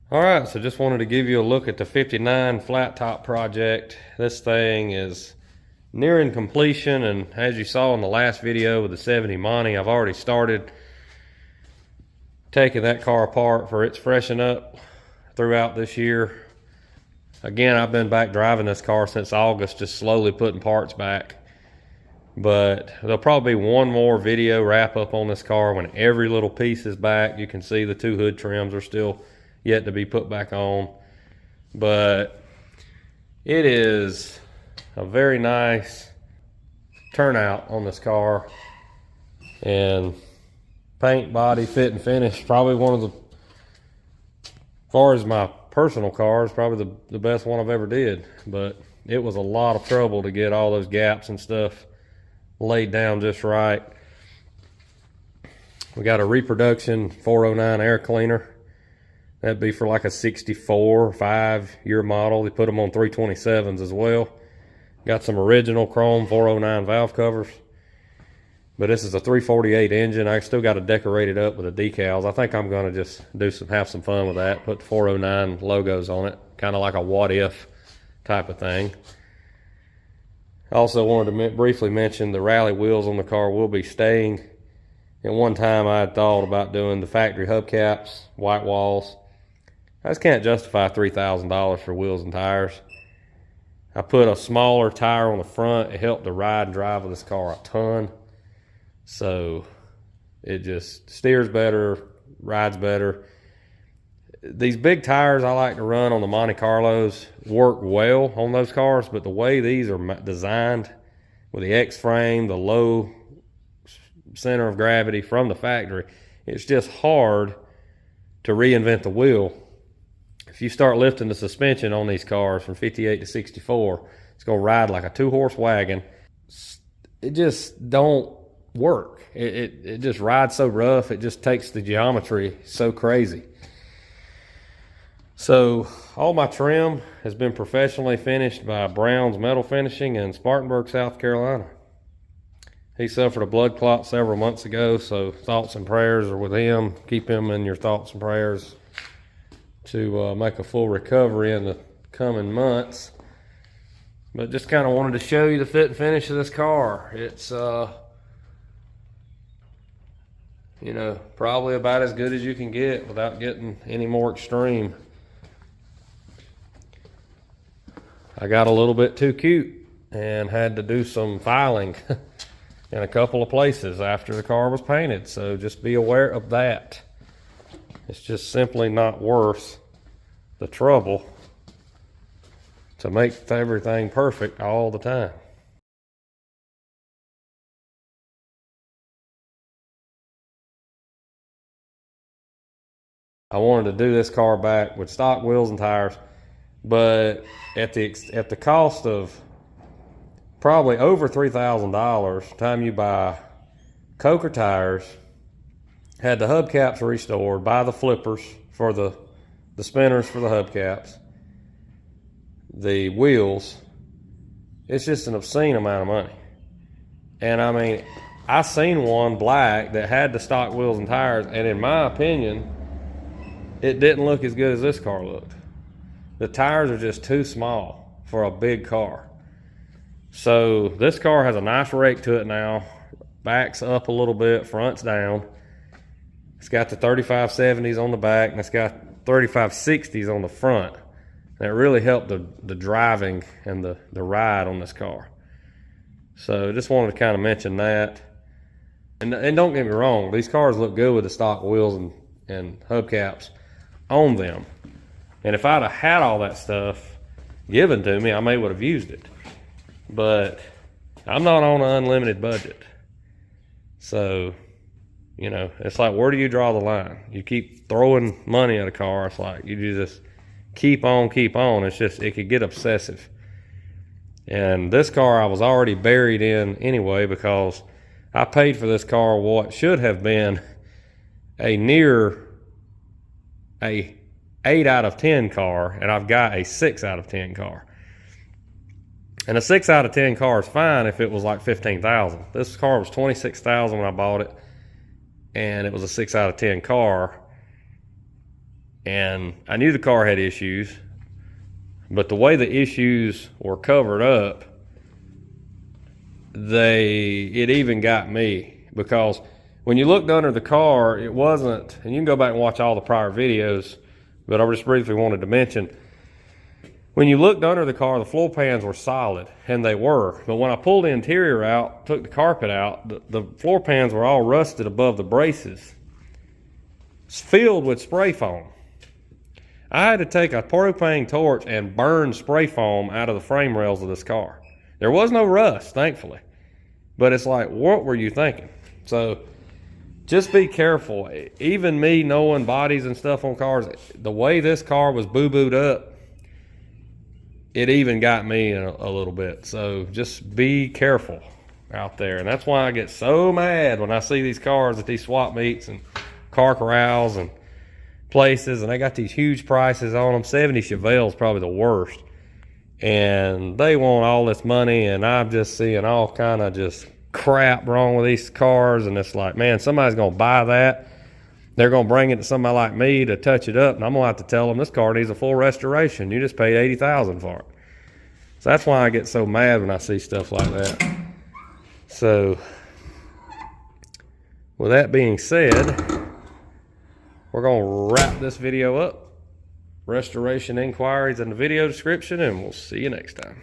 All right, so just wanted to give you a look at the 59 flat top project. This thing is nearing completion, and as you saw in the last video with the 70 Monty, I've already started taking that car apart for its freshen up throughout this year. Again, I've been back driving this car since August, just slowly putting parts back. But there'll probably be one more video wrap up on this car when every little piece is back. You can see the two hood trims are still yet to be put back on, but it is a very nice turnout on this car, and paint, body, fit, and finish, probably one of the, as far as my personal cars, probably the best one I've ever did. But it was a lot of trouble to get all those gaps and stuff laid down just right. We got a reproduction 409 air cleaner. That'd be for like a 64 or 5-year model. They put them on 327s as well. Got some original chrome 409 valve covers. But this is a 348 engine. I still got to decorate it up with the decals. I think I'm going to just have some fun with that. Put the 409 logos on it. Kind of like a what if type of thing. I also wanted to briefly mention the rally wheels on the car will be staying. At one time I had thought about doing the factory hubcaps, white walls. I just can't justify $3,000 for wheels and tires. I put a smaller tire on the front. It helped the ride and drive of this car a ton. So it just steers better, rides better. These big tires I like to run on the Monte Carlos work well on those cars, but the way these are designed with the X-frame, the low center of gravity from the factory, it's just hard to reinvent the wheel. If you start lifting the suspension on these cars from 58 to 64, it's going to ride like a 2-horse wagon. It just don't work. It just rides so rough. It just takes the geometry so crazy. So all my trim has been professionally finished by Brown's Metal Finishing in Spartanburg, South Carolina. He suffered a blood clot several months ago, so thoughts and prayers are with him. Keep him in your thoughts and prayers to make a full recovery in the coming months. But just kind of wanted to show you the fit and finish of this car. It's you know, probably about as good as you can get without getting any more extreme. I got a little bit too cute and had to do some filing in a couple of places after the car was painted, so just be aware of that. It's just simply not worth the trouble to make everything perfect all the time. I wanted to do this car back with stock wheels and tires, but at the cost of probably over $3,000, time you buy Coker tires, had the hubcaps restored, buy the flippers for the spinners for the hubcaps, the wheels. It's just an obscene amount of money. And I mean, I seen one black that had the stock wheels and tires, and in my opinion, it didn't look as good as this car looked. The tires are just too small for a big car. So this car has a nice rake to it now. Back's up a little bit, front's down. It's got the 3570s on the back, and it's got 3560s on the front. And it really helped the driving and the ride on this car. So just wanted to kind of mention that. And don't get me wrong, these cars look good with the stock wheels and hubcaps on them. And if I'd have had all that stuff given to me, I may would have used it. But I'm not on an unlimited budget. So, you know, it's like, where do you draw the line? You keep throwing money at a car, it's like you just keep on. It's just, it could get obsessive. And this car I was already buried in anyway, because I paid for this car what should have been a near a 8 out of 10 car, and I've got a 6 out of 10 car. And a 6 out of 10 car is fine if it was like $15,000. This car was $26,000 when I bought it, and it was a 6 out of 10 car. And I knew the car had issues, but the way the issues were covered up, it even got me, because when you looked under the car, it wasn't, and you can go back and watch all the prior videos, but I just briefly wanted to mention, when you looked under the car, the floor pans were solid, and they were. But when I pulled the interior out, took the carpet out, the floor pans were all rusted above the braces. It's filled with spray foam. I had to take a propane torch and burn spray foam out of the frame rails of this car. There was no rust, thankfully. But it's like, what were you thinking? So just be careful. Even me knowing bodies and stuff on cars, the way this car was boo-booed up, it even got me a little bit. So just be careful out there. And that's why I get so mad when I see these cars at these swap meets and car corrals and places, and they got these huge prices on them. 70 Chevelle is probably the worst. And they want all this money, and I'm just seeing all kind of just crap wrong with these cars. And it's like, man, somebody's going to buy that. They're going to bring it to somebody like me to touch it up, and I'm going to have to tell them this car needs a full restoration. You just paid $80,000 for it. So that's why I get so mad when I see stuff like that. So with that being said, we're going to wrap this video up. Restoration inquiries in the video description, and we'll see you next time.